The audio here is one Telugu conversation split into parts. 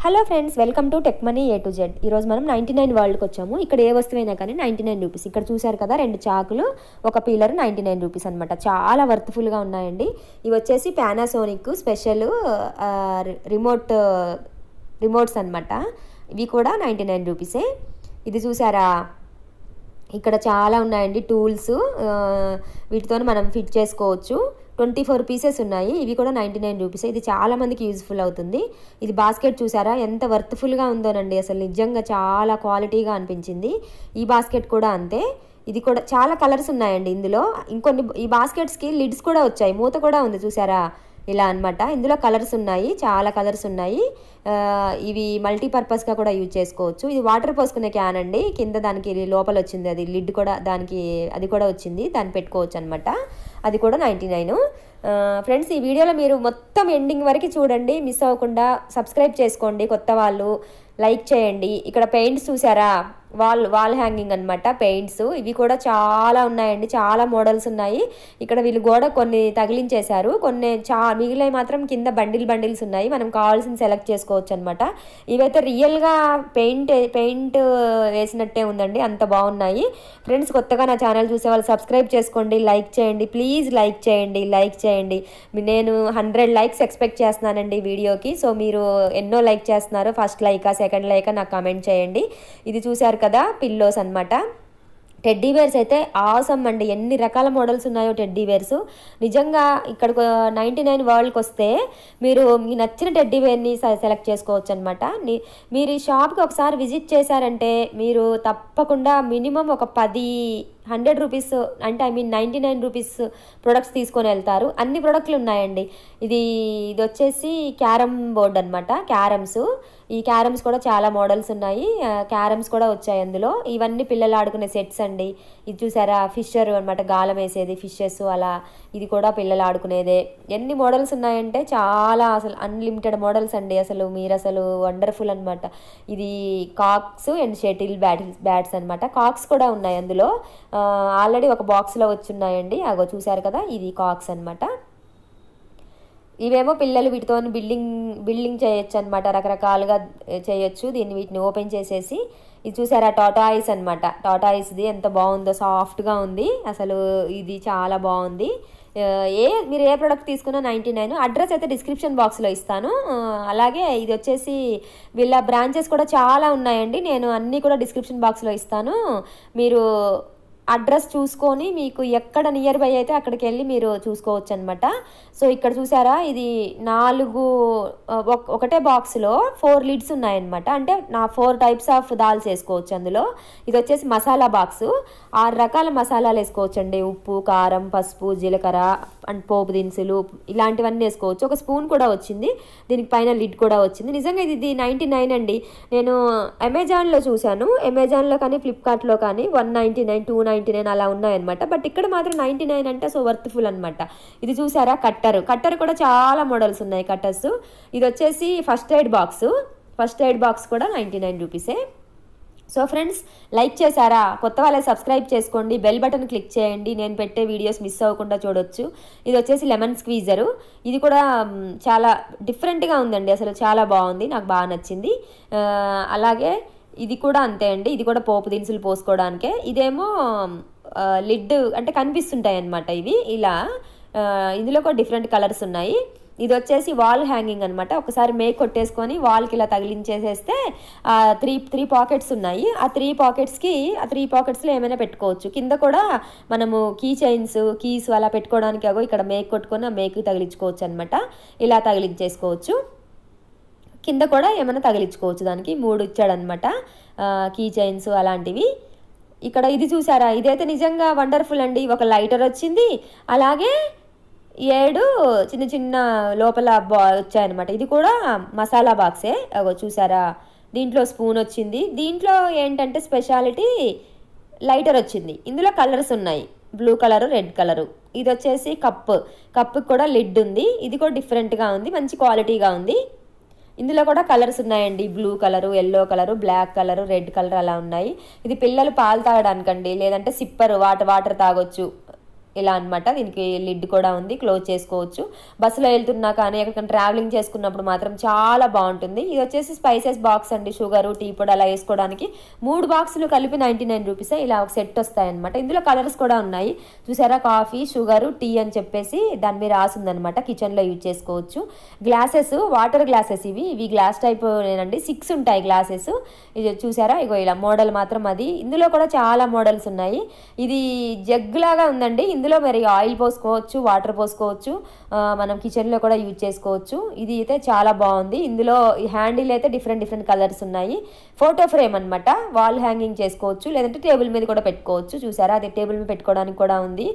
Hello friends, welcome to tech money A to Z. ఈరోజు మనం 99 వరల్డ్కి వచ్చాము. ఇక్కడ ఏ వస్తువైనా కానీ 99 రూపీస్. ఇక్కడ చూసారు కదా, 2 చాకులు, ఒక పీలర్ 99 రూపీస్ అనమాట. చాలా వర్త్ఫుల్గా ఉన్నాయండి. ఇవి వచ్చేసి పానాసోనిక్ స్పెషల్ రిమోట్స్ అనమాట. ఇవి కూడా 99 రూపీసే. ఇది చూసారా, ఇక్కడ చాలా ఉన్నాయండి టూల్స్. వీటితో మనం ఫిట్ చేసుకోవచ్చు. 24 పీసెస్ ఉన్నాయి. ఇవి కూడా 99 రూపీస్. ఇది చాలా మందికి యూజ్ఫుల్ అవుతుంది. ఇది బాస్కెట్ చూసారా ఎంత వర్త్ఫుల్గా ఉందోనండి. అసలు నిజంగా చాలా క్వాలిటీగా అనిపించింది. ఈ బాస్కెట్ కూడా అంతే. ఇది కూడా చాలా కలర్స్ ఉన్నాయండి ఇందులో. ఇంకొన్ని ఈ బాస్కెట్స్కి లిడ్స్ కూడా వచ్చాయి, మూత కూడా ఉంది చూసారా, ఇలా అనమాట. ఇందులో కలర్స్ ఉన్నాయి, చాలా కలర్స్ ఉన్నాయి. ఇవి మల్టీపర్పస్గా కూడా యూజ్ చేసుకోవచ్చు. ఇది వాటర్ పోసుకునే క్యాన్ అండి. కింద దానికి లోపల వచ్చింది అది లిడ్ కూడా, దానికి అది కూడా వచ్చింది, దాన్ని పెట్టుకోవచ్చు అనమాట. అది కూడా 99. ఫ్రెండ్స్, ఈ వీడియోలో మీరు మొత్తం ఎండింగ్ వరకు చూడండి, మిస్ అవ్వకుండా. సబ్స్క్రైబ్ చేసుకోండి కొత్త వాళ్ళు, లైక్ చేయండి. ఇక్కడ పెయింట్స్ చూసారా, వాల్ హ్యాంగింగ్ అనమాట పెయింట్స్. ఇవి కూడా చాలా ఉన్నాయండి, చాలా మోడల్స్ ఉన్నాయి. ఇక్కడ వీళ్ళు గోడ కొన్ని తగిలించేశారు, కొన్ని మిగిలిన మాత్రం కింద బండిల్స్ ఉన్నాయి. మనం కావాల్సిన సెలెక్ట్ చేసుకోవచ్చు అనమాట. ఇవైతే రియల్గా పెయింట్ వేసినట్టే ఉందండి, అంత బాగున్నాయి. ఫ్రెండ్స్, కొత్తగా నా ఛానల్ చూసే వాళ్ళు సబ్స్క్రైబ్ చేసుకోండి, లైక్ చేయండి ప్లీజ్. లైక్ చేయండి. నేను 100 లైక్స్ ఎక్స్పెక్ట్ చేస్తున్నానండి వీడియోకి. సో మీరు ఎన్నో లైక్ చేస్తున్నారు, ఫస్ట్ లైకా సెకండ్ లైకా నాకు కామెంట్ చేయండి. ఇది చూసారు కదా, పిల్లోస్ అన్నమాట. టెడ్డీ బేర్స్ అయితే ఆసమ్ అండి. ఎన్ని రకాల మోడల్స్ ఉన్నాయో టెడ్డీ బేర్స్. నిజంగా ఇక్కడ 99 వరల్డ్కి వస్తే మీరు మీకు నచ్చిన టెడ్డీ బేర్ని సెలెక్ట్ చేసుకోవచ్చు అనమాట. మీరు ఈ షాప్కి ఒకసారి విజిట్ చేశారంటే మీరు తప్పకుండా మినిమం ఒక 100 రూపీస్ అంటే 99 రూపీస్ ప్రొడక్ట్స్ తీసుకొని వెళ్తారు. అన్ని ప్రొడక్ట్లు ఉన్నాయండి. ఇది వచ్చేసి క్యారమ్ బోర్డ్ అనమాట, క్యారమ్స్. ఈ క్యారమ్స్ కూడా చాలా మోడల్స్ ఉన్నాయి. క్యారమ్స్ కూడా వచ్చాయి అందులో. ఇవన్నీ పిల్లలు ఆడుకునే సెట్స్ అండి. ఇది చూసారా, ఫిషర్ అనమాట, గాలం వేసేది ఫిషెస్ అలా. ఇది కూడా పిల్లలు ఆడుకునేదే. ఎన్ని మోడల్స్ ఉన్నాయంటే చాలా, అసలు అన్లిమిటెడ్ మోడల్స్ అండి. మీరు అసలు వండర్ఫుల్ అనమాట. ఇది కాక్స్ అండ్ షటిల్ బ్యాట్స్ అనమాట. కాక్స్ కూడా ఉన్నాయి అందులో. ఆల్రెడీ ఒక బాక్స్లో వచ్చున్నాయండి. అగో చూసారు కదా, ఇది కాక్స్ అనమాట. ఇవేమో పిల్లలు వీటితో బిల్డింగ్ చేయొచ్చు అనమాట, రకరకాలుగా చేయొచ్చు. వీటిని ఓపెన్ చేసేసి. ఇది చూసారా, టాటాయిస్ అనమాట. టాటాయిస్ది ఎంత బాగుందో, సాఫ్ట్గా ఉంది అసలు. ఇది చాలా బాగుంది. మీరు ఏ ప్రోడక్ట్ తీసుకున్నా 99. అడ్రస్ అయితే డిస్క్రిప్షన్ బాక్స్లో ఇస్తాను. అలాగే ఇది వచ్చేసి వీళ్ళ బ్రాంచెస్ కూడా చాలా ఉన్నాయండి. నేను అన్నీ కూడా డిస్క్రిప్షన్ బాక్స్లో ఇస్తాను. మీరు అడ్రస్ చూసుకొని మీకు ఎక్కడ నియర్ బై అయితే అక్కడికి వెళ్ళి మీరు చూసుకోవచ్చు అనమాట. సో ఇక్కడ చూసారా, ఇది 4 ఒకటే బాక్స్లో 4 లిడ్స్ ఉన్నాయన్నమాట. అంటే 4 టైప్స్ ఆఫ్ దాల్స్ వేసుకోవచ్చు అందులో. ఇది వచ్చేసి మసాలా బాక్స్. 6 రకాల మసాలాలు వేసుకోవచ్చు అండి. ఉప్పు, కారం, పసుపు, జీలకర్ర అండ్ పోపు దినుసులు ఇలాంటివన్నీ వేసుకోవచ్చు. ఒక స్పూన్ కూడా వచ్చింది, దీనికి పైన లిడ్ కూడా వచ్చింది. నిజంగా ఇది 99 అండి. నేను అమెజాన్లో చూశాను, అమెజాన్లో కానీ ఫ్లిప్కార్ట్లో కానీ 199, 299 అలా ఉన్నాయన్నమాట. బట్ ఇక్కడ మాత్రం 99 అంటే సో వర్త్ఫుల్ అనమాట. ఇది చూసారా, కట్టర్ కూడా చాలా మోడల్స్ ఉన్నాయి కట్టర్స్. ఇది వచ్చేసి ఫస్ట్ ఎయిడ్ బాక్స్ కూడా 99 రూపీసే. సో ఫ్రెండ్స్, లైక్ చేశారా? కొత్త వాళ్ళే సబ్స్క్రైబ్ చేసుకోండి, బెల్ బటన్ క్లిక్ చేయండి, నేను పెట్టే వీడియోస్ మిస్ అవ్వకుండా చూడొచ్చు. ఇది వచ్చేసి లెమన్ స్క్వీజరు. ఇది కూడా చాలా డిఫరెంట్గా ఉందండి, అసలు చాలా బాగుంది, నాకు బాగా నచ్చింది. అలాగే ఇది కూడా అంతే అండి. ఇది కూడా పోపు దినుసులు పోసుకోవడానికే. ఇదేమో లిడ్ అంటే కనిపిస్తుంటాయి అన్నమాట ఇవి ఇలా. ఇందులో కూడా డిఫరెంట్ కలర్స్ ఉన్నాయి. ఇది వచ్చేసి వాల్ హ్యాంగింగ్ అనమాట. ఒకసారి మేక్ కొట్టేసుకొని వాల్కి ఇలా తగిలించేసేస్తే 3 పాకెట్స్ ఉన్నాయి. ఆ 3 పాకెట్స్లో ఏమైనా పెట్టుకోవచ్చు. కింద కూడా మనము కీస్ అలా పెట్టుకోవడానికి ఇక్కడ మేక్ కొట్టుకొని ఆ మేక్ తగిలించుకోవచ్చు అనమాట. ఇలా తగిలించేసుకోవచ్చు. కింద కూడా ఏమైనా తగిలించుకోవచ్చు. దానికి 3 ఇచ్చాడనమాట, కీ చైన్స్ అలాంటివి. ఇక్కడ ఇది చూసారా, ఇదైతే నిజంగా వండర్ఫుల్ అండి. ఒక లైటర్ వచ్చింది, అలాగే 7 చిన్న లోపల వచ్చాయన్నమాట. ఇది కూడా మసాలా బాక్సే. చూసారా, దీంట్లో స్పూన్ వచ్చింది. దీంట్లో ఏంటంటే స్పెషాలిటీ లైటర్ వచ్చింది. ఇందులో కలర్స్ ఉన్నాయి, బ్లూ కలరు, రెడ్ కలరు. ఇది వచ్చేసి కప్పు కూడా లిడ్ ఉంది. ఇది కూడా డిఫరెంట్గా ఉంది, మంచి క్వాలిటీగా ఉంది. ఇందులో కూడా కలర్స్ ఉన్నాయండి, blue colour, yellow colour, black colour, red colour అలా ఉన్నాయి. ఇది పిల్లలు పాలు తాగడానికండి, లేదంటే సిప్పర్ వాటర్ తాగొచ్చు. ఇలా అనమాట. దీనికి లిడ్ కూడా ఉంది, క్లోజ్ చేసుకోవచ్చు. బస్సులో వెళ్తున్నా కానీ ఎక్కడికైనా ట్రావెలింగ్ చేసుకున్నప్పుడు మాత్రం చాలా బాగుంటుంది. ఇది వచ్చేసి స్పైసెస్ బాక్స్ అండి, షుగరు టీ పొడి అలా వేసుకోవడానికి 3 బాక్సులు కలిపి 99 రూపీసే. ఇలా ఒక సెట్ వస్తాయన్నమాట. ఇందులో కలర్స్ కూడా ఉన్నాయి చూసారా, కాఫీ, షుగరు, టీ అని చెప్పేసి దాని మీద రాసిందనమాట. కిచెన్లో యూజ్ చేసుకోవచ్చు. గ్లాసెస్, వాటర్ గ్లాసెస్ ఇవి గ్లాస్ టైప్ నేనండి. 6 ఉంటాయి గ్లాసెస్. ఇది చూసారా, ఇగో ఇలా మోడల్ మాత్రం అది. ఇందులో కూడా చాలా మోడల్స్ ఉన్నాయి. ఇది జగ్ లాగా ఉందండి. ఇందులో మరి ఆయిల్ పోసుకోవచ్చు, వాటర్ పోసుకోవచ్చు, మనం కిచెన్లో కూడా యూజ్ చేసుకోవచ్చు. ఇది అయితే చాలా బాగుంది. ఇందులో ఈ హ్యాండిల్ అయితే డిఫరెంట్ కలర్స్ ఉన్నాయి. ఫోటో ఫ్రేమ్ అనమాట, వాల్ హ్యాంగింగ్ చేసుకోవచ్చు, లేదంటే టేబుల్ మీద కూడా పెట్టుకోవచ్చు. చూసారా, అది టేబుల్ మీద పెట్టుకోవడానికి కూడా ఉంది.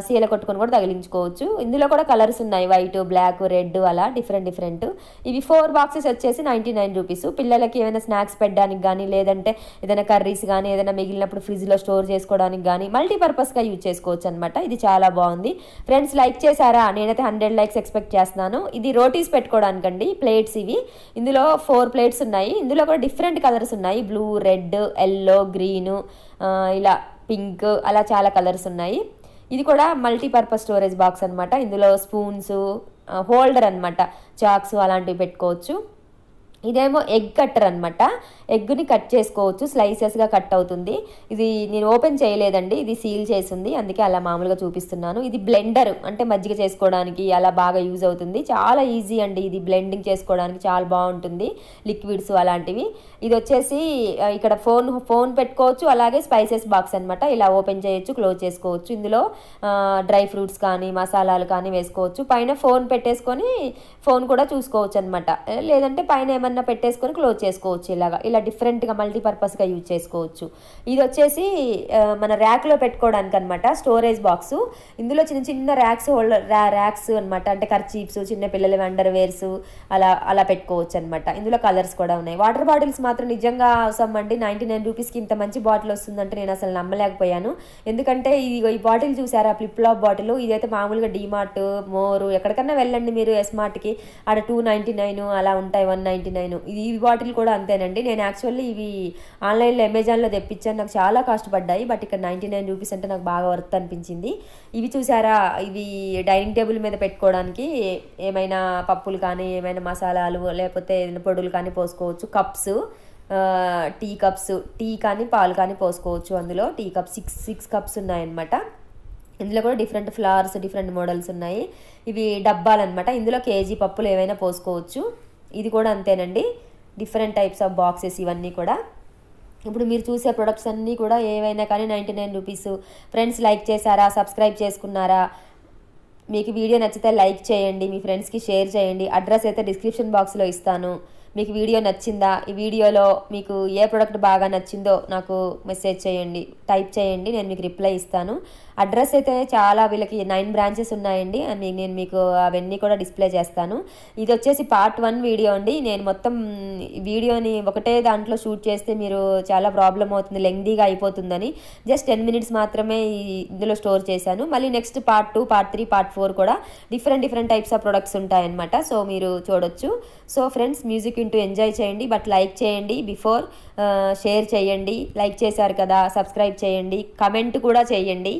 సీల కొట్టుకొని కూడా తగిలించుకోవచ్చు. ఇందులో కూడా కలర్స్ ఉన్నాయి, వైట్, బ్లాక్, రెడ్ అలా డిఫరెంట్. ఇవి 4 బాక్సెస్ వచ్చేసి 99 రూపీస్. పిల్లలకి ఏమైనా స్నాక్స్ పెట్టడానికి కానీ, లేదంటే ఏదైనా కర్రీస్ కానీ ఏదైనా మిగిలినప్పుడు ఫ్రిడ్జ్లో స్టోర్ చేసుకోవడానికి కానీ మల్టీపర్పస్గా యూజ్ చేసుకోవచ్చు అనమాట. ఇది చాలా బాగుంది. ఫ్రెండ్స్, లైక్ చేశారా? నేనైతే 100 లైక్స్ ఎక్స్పెక్ట్ చేస్తున్నాను. ఇది రోటీస్ పెట్టుకోవడానికండి, ప్లేట్స్ ఇవి. ఇందులో 4 ప్లేట్స్ ఉన్నాయి. ఇందులో కూడా డిఫరెంట్ కలర్స్ ఉన్నాయి, బ్లూ, రెడ్, ఎల్లో, గ్రీను, ఇలా పింక్, అలా చాలా కలర్స్ ఉన్నాయి. ఇది కూడా మల్టీపర్పస్ స్టోరేజ్ బాక్స్ అనమాట. ఇందులో స్పూన్స్, హోల్డర్ అనమాట, చాక్స్ అలాంటివి పెట్టుకోవచ్చు. ఇదేమో ఎగ్ కట్టర్ అనమాట. ఎగ్ని కట్ చేసుకోవచ్చు, స్లైసెస్గా కట్ అవుతుంది. ఇది నేను ఓపెన్ చేయలేదండి, ఇది సీల్ చేసింది, అందుకే అలా మామూలుగా చూపిస్తున్నాను. ఇది బ్లెండర్, అంటే మజ్జిగ చేసుకోవడానికి అలా బాగా యూజ్ అవుతుంది. చాలా ఈజీ అండి, ఇది బ్లెండింగ్ చేసుకోవడానికి చాలా బాగుంటుంది, లిక్విడ్స్ అలాంటివి. ఇది వచ్చేసి ఇక్కడ ఫోన్ పెట్టుకోవచ్చు, అలాగే స్పైసెస్ బాక్స్ అనమాట. ఇలా ఓపెన్ చేయొచ్చు, క్లోజ్ చేసుకోవచ్చు. ఇందులో డ్రై ఫ్రూట్స్ కానీ మసాలాలు కానీ వేసుకోవచ్చు. పైన ఫోన్ పెట్టేసుకొని ఫోన్ కూడా చూసుకోవచ్చు అనమాట. లేదంటే పైన ఏమన్నా పెట్టేసుకొని క్లోజ్ చేసుకోవచ్చు. ఇలా డిఫరెంట్గా మల్టీపర్పస్గా యూజ్ చేసుకోవచ్చు. ఇది వచ్చేసి మన ర్యాక్లో పెట్టుకోవడానికి అనమాట, స్టోరేజ్ బాక్స్. ఇందులో చిన్న ర్యాక్స్, ర్యాక్స్ అనమాట, అంటే కర్చీప్స్, చిన్న పిల్లల అండర్ వేర్స్ అలా పెట్టుకోవచ్చు అనమాట. ఇందులో కలర్స్ కూడా ఉన్నాయి. వాటర్ బాటిల్స్ మాత్రం నిజంగా అవసరం అండి. 99 రూపీస్కి ఇంత మంచి బాటిల్ వస్తుందంటే నేను అసలు నమ్మలేకపోయాను. ఎందుకంటే ఈ బాటిల్ చూసారా, ఫ్లిప్ ఫ్లాప్ బాటిల్. ఇదైతే మామూలుగా డీమార్ట్, మోరు ఎక్కడికన్నా వెళ్ళండి మీరు, ఎస్మార్ట్కి, ఆడ 299 అలా ఉంటాయి, 199. ఈ బాటిల్ కూడా అంతేనండి. నేను యాక్చువల్లీ ఇవి ఆన్లైన్లో అమెజాన్లో తెప్పించాను, నాకు చాలా కాస్ట్ పడ్డాయి. బట్ ఇక్కడ 99 రూపీస్ అంటే నాకు బాగా వర్త్ అనిపించింది. ఇవి చూసారా, ఇవి డైనింగ్ టేబుల్ మీద పెట్టుకోవడానికి ఏమైనా పప్పులు కానీ ఏమైనా మసాలాలు లేకపోతే ఏదైనా పొడులు కానీ పోసుకోవచ్చు. కప్స్, టీ కప్స్, టీ కానీ పాలు కానీ పోసుకోవచ్చు. అందులో టీ కప్స్ 6 కప్స్ ఉన్నాయన్నమాట. ఇందులో కూడా డిఫరెంట్ ఫ్లవర్స్, డిఫరెంట్ మోడల్స్ ఉన్నాయి. ఇవి డబ్బాలు అనమాట. ఇందులో కేజీ పప్పులు ఏవైనా పోసుకోవచ్చు. ఇది కూడా అంతేనండి, డిఫరెంట్ టైప్స్ ఆఫ్ బాక్సెస్ ఇవన్నీ కూడా. ఇప్పుడు మీరు చూసే ప్రొడక్ట్స్ అన్నీ కూడా ఏవైనా కానీ 99 రూపీస్. ఫ్రెండ్స్, లైక్ చేశారా? సబ్స్క్రైబ్ చేసుకున్నారా? మీకు వీడియో నచ్చితే లైక్ చేయండి, మీ ఫ్రెండ్స్కి షేర్ చేయండి. అడ్రస్ అయితే డిస్క్రిప్షన్ బాక్స్లో ఇస్తాను. మీకు వీడియో నచ్చిందా? ఈ వీడియోలో మీకు ఏ ప్రోడక్ట్ బాగా నచ్చిందో నాకు మెసేజ్ చేయండి, టైప్ చేయండి, నేను మీకు రిప్లై ఇస్తాను. అడ్రస్ అయితే చాలా, వీళ్ళకి 9 బ్రాంచెస్ ఉన్నాయండి. నేను మీకు అవన్నీ కూడా డిస్ప్లే చేస్తాను. ఇది వచ్చేసి పార్ట్ 1 వీడియో అండి. నేను మొత్తం వీడియోని ఒకటే దాంట్లో షూట్ చేస్తే మీరు చాలా ప్రాబ్లం అవుతుంది, లెంగ్దీగా అయిపోతుందని జస్ట్ 10 మినిట్స్ మాత్రమే ఇందులో స్టోర్ చేశాను. మళ్ళీ నెక్స్ట్ పార్ట్ 2, పార్ట్ 3, పార్ట్ 4 కూడా డిఫరెంట్ టైప్స్ ఆఫ్ ప్రొడక్ట్స్ ఉంటాయన్నమాట. సో మీరు చూడొచ్చు. సో ఫ్రెండ్స్, మ్యూజిక్ వింటూ ఎంజాయ్ చేయండి. బట్ లైక్ చేయండి, బిఫోర్ షేర్ చేయండి. లైక్ చేశారు కదా, సబ్స్క్రైబ్ చేయండి, కమెంట్ కూడా చేయండి.